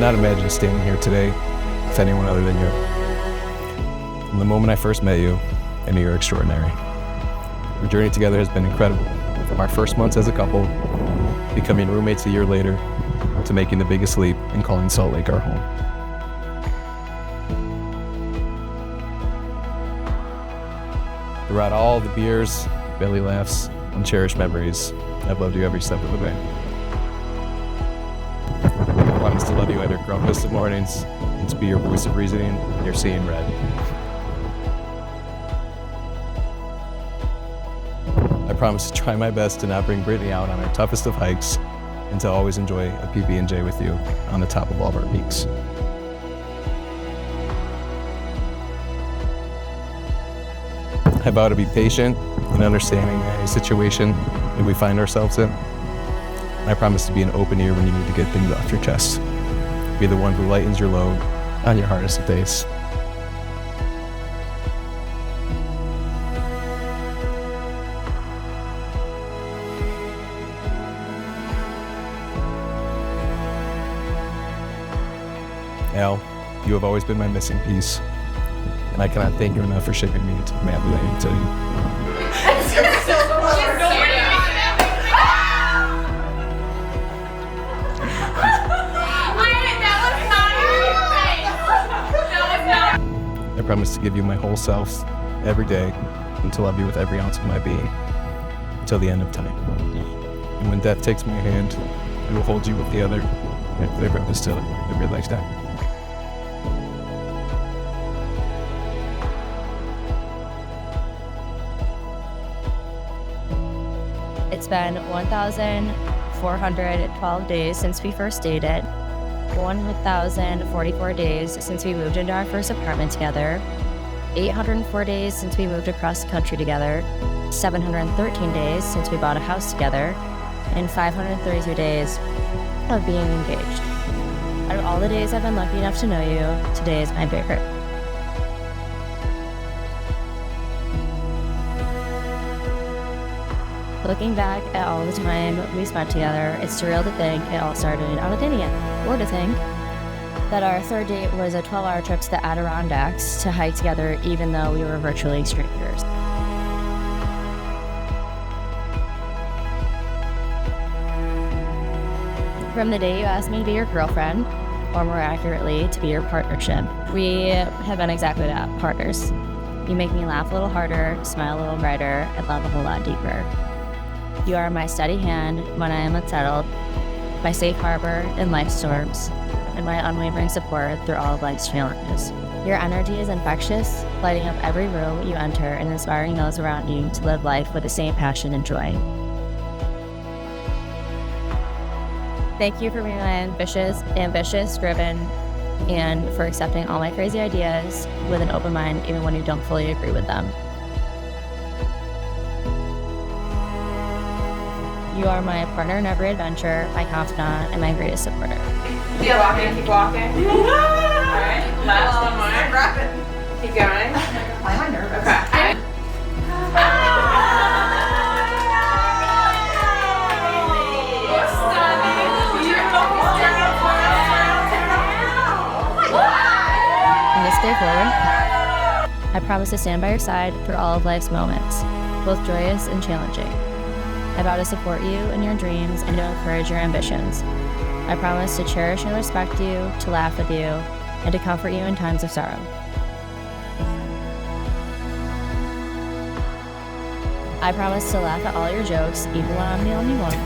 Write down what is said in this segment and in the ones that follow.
not imagine standing here today with anyone other than you. From the moment I first met you, I knew you're extraordinary. Our journey together has been incredible. From our first months as a couple, becoming roommates a year later, to making the biggest leap and calling Salt Lake our home. Throughout all the beers, belly laughs, and cherished memories, I've loved you every step of the way. I promise to love you at your grumpest of mornings and to be your voice of reasoning when you're seeing red. I promise to try my best to not bring Brittany out on our toughest of hikes and to always enjoy a PB&J with you on the top of all of our peaks. I vow to be patient and understanding in any situation that we find ourselves in. I promise to be an open ear when you need to get things off your chest. Be the one who lightens your load on your hardest of days. Al, you have always been my missing piece, and I cannot thank you enough for shaping me into the man that I am today. I promise to give you my whole self every day and to love you with every ounce of my being until the end of time. And when death takes my hand, I will hold you with the other, and I promise to live your lifetime. It's been 1,412 days since we first dated, 1,044 days since we moved into our first apartment together, 804 days since we moved across the country together, 713 days since we bought a house together, and 532 days of being engaged. Out of all the days I've been lucky enough to know you, today is my favorite. Looking back at all the time we spent together, it's surreal to think it all started in Albania, or to think that our third date was a 12-hour trip to the Adirondacks to hike together even though we were virtually strangers. From the day you asked me to be your girlfriend, or more accurately, to be your partnership, we have been exactly that, partners. You make me laugh a little harder, smile a little brighter, and love a whole lot deeper. You are my steady hand when I am unsettled, my safe harbor in life's storms, and my unwavering support through all of life's challenges. Your energy is infectious, lighting up every room you enter and inspiring those around you to live life with the same passion and joy. Thank you for being my ambitious, driven, and for accepting all my crazy ideas with an open mind even when you don't fully agree with them. You are my partner in every adventure, my confidant, and my greatest supporter. Keep walking, keep walking. Alright, last one more. Keep going. I'm on nervous. Okay. From this day forward, I promise to stand by your side through all of life's moments, both joyous and challenging. I vow to support you in your dreams and to encourage your ambitions. I promise to cherish and respect you, to laugh with you, and to comfort you in times of sorrow. I promise to laugh at all your jokes, even when I'm the only one.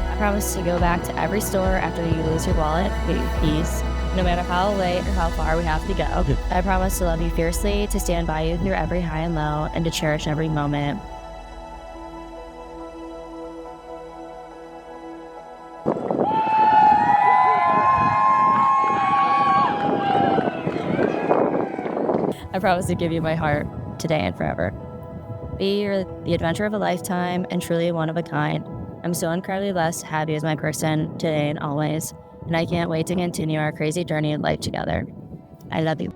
I promise to go back to every store after you lose your wallet and get your keys, no matter how late or how far we have to go. I promise to love you fiercely, to stand by you through every high and low, and to cherish every moment. I promise to give you my heart today and forever. Be the adventure of a lifetime and truly one of a kind. I'm so incredibly blessed to have you as my person today and always, and I can't wait to continue our crazy journey in life together. I love you.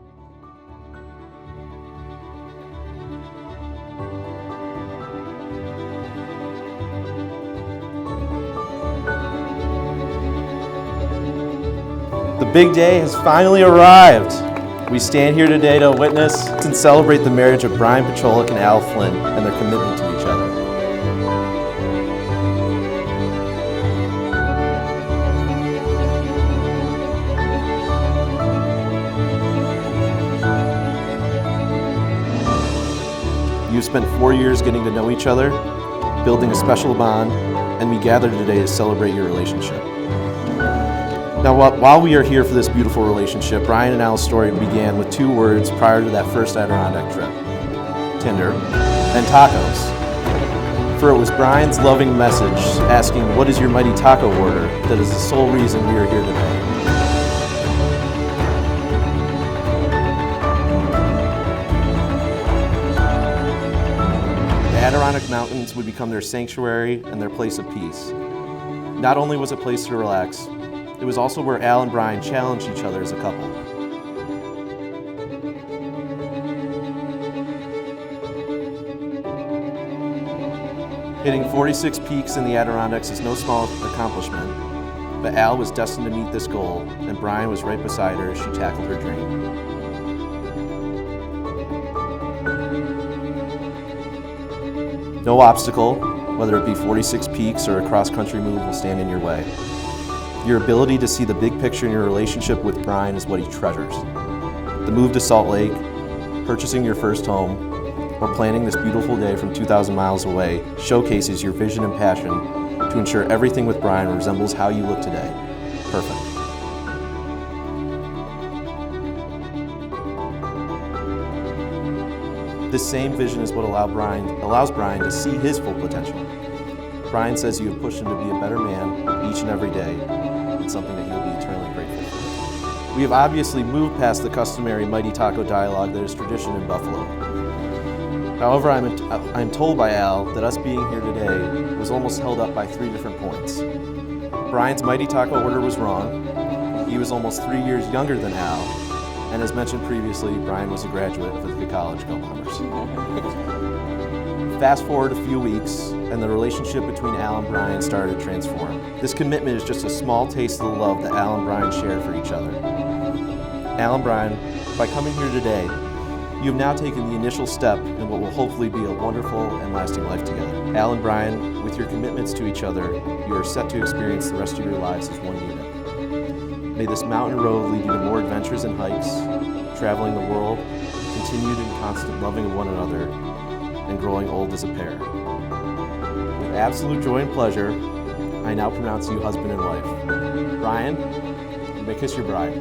The big day has finally arrived. We stand here today to witness and celebrate the marriage of Brien Pecholik and Al Flynn and their commitment to each other. You've spent 4 years getting to know each other, building a special bond, and we gather today to celebrate your relationship. Now, while we are here for this beautiful relationship, Brien and Al's story began with 2 words prior to that first Adirondack trip: Tinder and tacos. For it was Brien's loving message asking, "What is your mighty taco order?" that is the sole reason we are here today. The Adirondack Mountains would become their sanctuary and their place of peace. Not only was it a place to relax, it was also where Al and Brien challenged each other as a couple. Hitting 46 peaks in the Adirondacks is no small accomplishment, but Al was destined to meet this goal, and Brien was right beside her as she tackled her dream. No obstacle, whether it be 46 peaks or a cross-country move, will stand in your way. Your ability to see the big picture in your relationship with Brien is what he treasures. The move to Salt Lake, purchasing your first home, or planning this beautiful day from 2,000 miles away showcases your vision and passion to ensure everything with Brien resembles how you look today. Perfect. This same vision is what allows Brien to see his full potential. Brien says you have pushed him to be a better man each and every day. It's something that he'll be eternally grateful for. We have obviously moved past the customary mighty taco dialogue that is tradition in Buffalo. However, I'm told by Al that us being here today was almost held up by 3 different points. Brien's mighty taco order was wrong. He was almost 3 years younger than Al. And as mentioned previously, Brien was a graduate of the College Go Bombers. Fast forward a few weeks, and the relationship between Al and Brien started to transform. This commitment is just a small taste of the love that Al and Brien shared for each other. Al and Brien, by coming here today, you have now taken the initial step in what will hopefully be a wonderful and lasting life together. Al and Brien, with your commitments to each other, you are set to experience the rest of your lives as one unit. May this mountain road lead you to more adventures and hikes, traveling the world, continued and constant loving of one another, and growing old as a pair. With absolute joy and pleasure, I now pronounce you husband and wife. Brien, you may kiss your bride.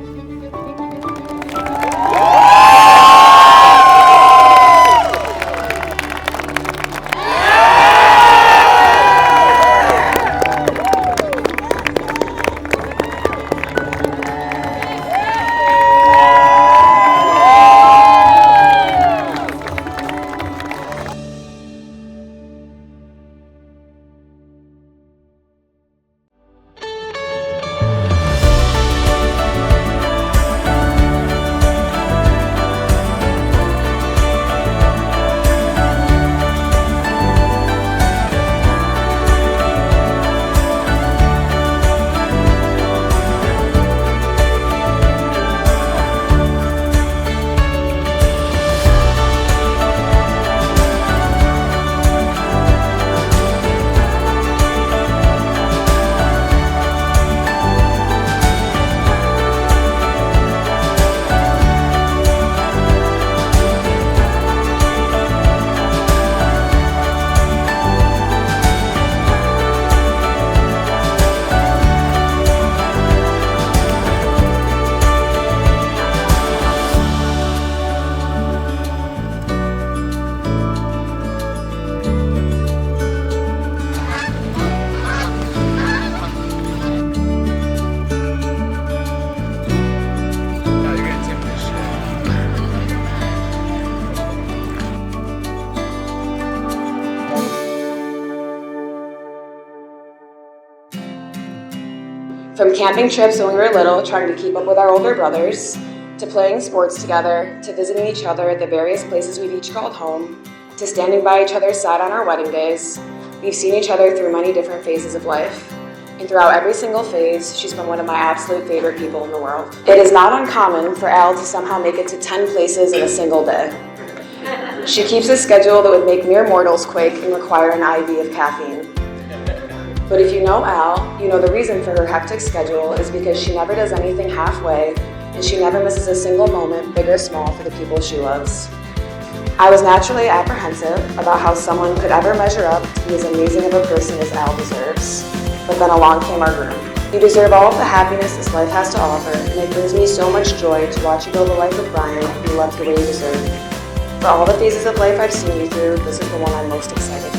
From camping trips when we were little, trying to keep up with our older brothers, to playing sports together, to visiting each other at the various places we've each called home, to standing by each other's side on our wedding days, we've seen each other through many different phases of life. and throughout every single phase, she's been one of my absolute favorite people in the world. It is not uncommon for Al to somehow make it to 10 places in a single day. She keeps a schedule that would make mere mortals quake and require an IV of caffeine. But if you know Al, you know the reason for her hectic schedule is because she never does anything halfway, and she never misses a single moment, big or small, for the people she loves. I was naturally apprehensive about how someone could ever measure up to be as amazing of a person as Al deserves. But then along came our groom. You deserve all of the happiness this life has to offer, and it brings me so much joy to watch you build a life with Brien and be loved the way you deserve. For all the phases of life I've seen you through, this is the one I'm most excited for.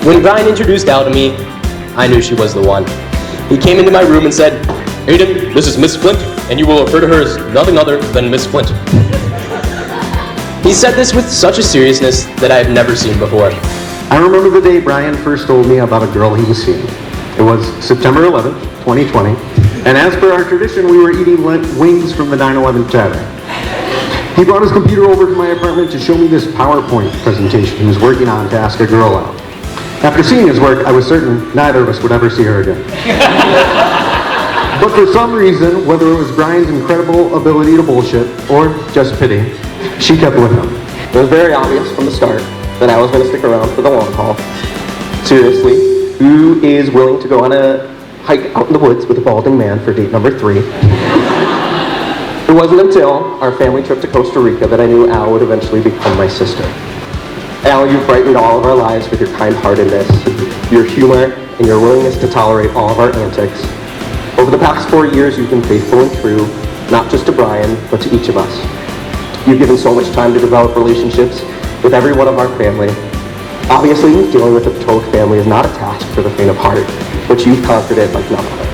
When Brien introduced Al to me, I knew she was the one. He came into my room and said, "Aiden, this is Miss Flint, and you will refer to her as nothing other than Miss Flint." He said this with such a seriousness that I have never seen before. I remember the day Brien first told me about a girl he was seeing. It was September 11th, 2020, and as per our tradition, we were eating wings from the 9/11 Tavern. He brought his computer over to my apartment to show me this PowerPoint presentation he was working on to ask a girl out. After seeing his work, I was certain neither of us would ever see her again. But for some reason, whether it was Brien's incredible ability to bullshit or just pity, she kept with him. It was very obvious from the start that I was going to stick around for the long haul. Seriously, who is willing to go on a hike out in the woods with a balding man for date number 3? It wasn't until our family trip to Costa Rica that I knew Al would eventually become my sister. Al, you've brightened all of our lives with your kind-heartedness, your humor, and your willingness to tolerate all of our antics. Over the past 4 years, you've been faithful and true, not just to Brien, but to each of us. You've given so much time to develop relationships with every one of our family. Obviously, dealing with a betrothed family is not a task for the faint of heart, but you've conquered it like none other.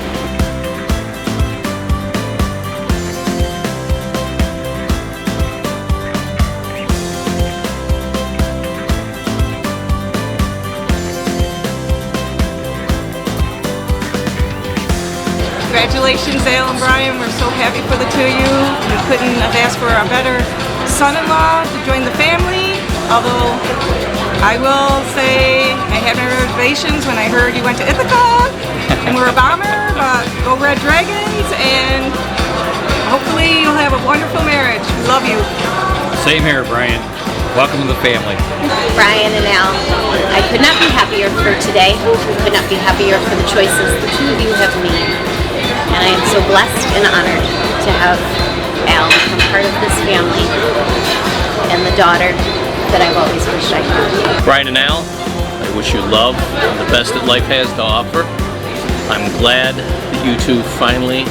Congratulations, Al and Brien. We're so happy for the two of you. We couldn't have asked for a better son-in-law to join the family. Although I will say I had my reservations when I heard you went to Ithaca and were a bomber, but go Red Dragons, and hopefully you'll have a wonderful marriage. We love you. Same here, Brien. Welcome to the family. Brien and Al, I could not be happier for today. Could not be happier for the choices the two of you have made. And I am so blessed and honored to have Al become part of this family and the daughter that I've always wished I had. Brien and Al, I wish you love and the best that life has to offer. I'm glad that you two finally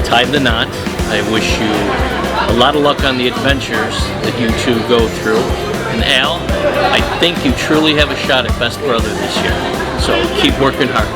tied the knot. I wish you a lot of luck on the adventures that you two go through. And Al, I think you truly have a shot at best brother this year. So keep working hard.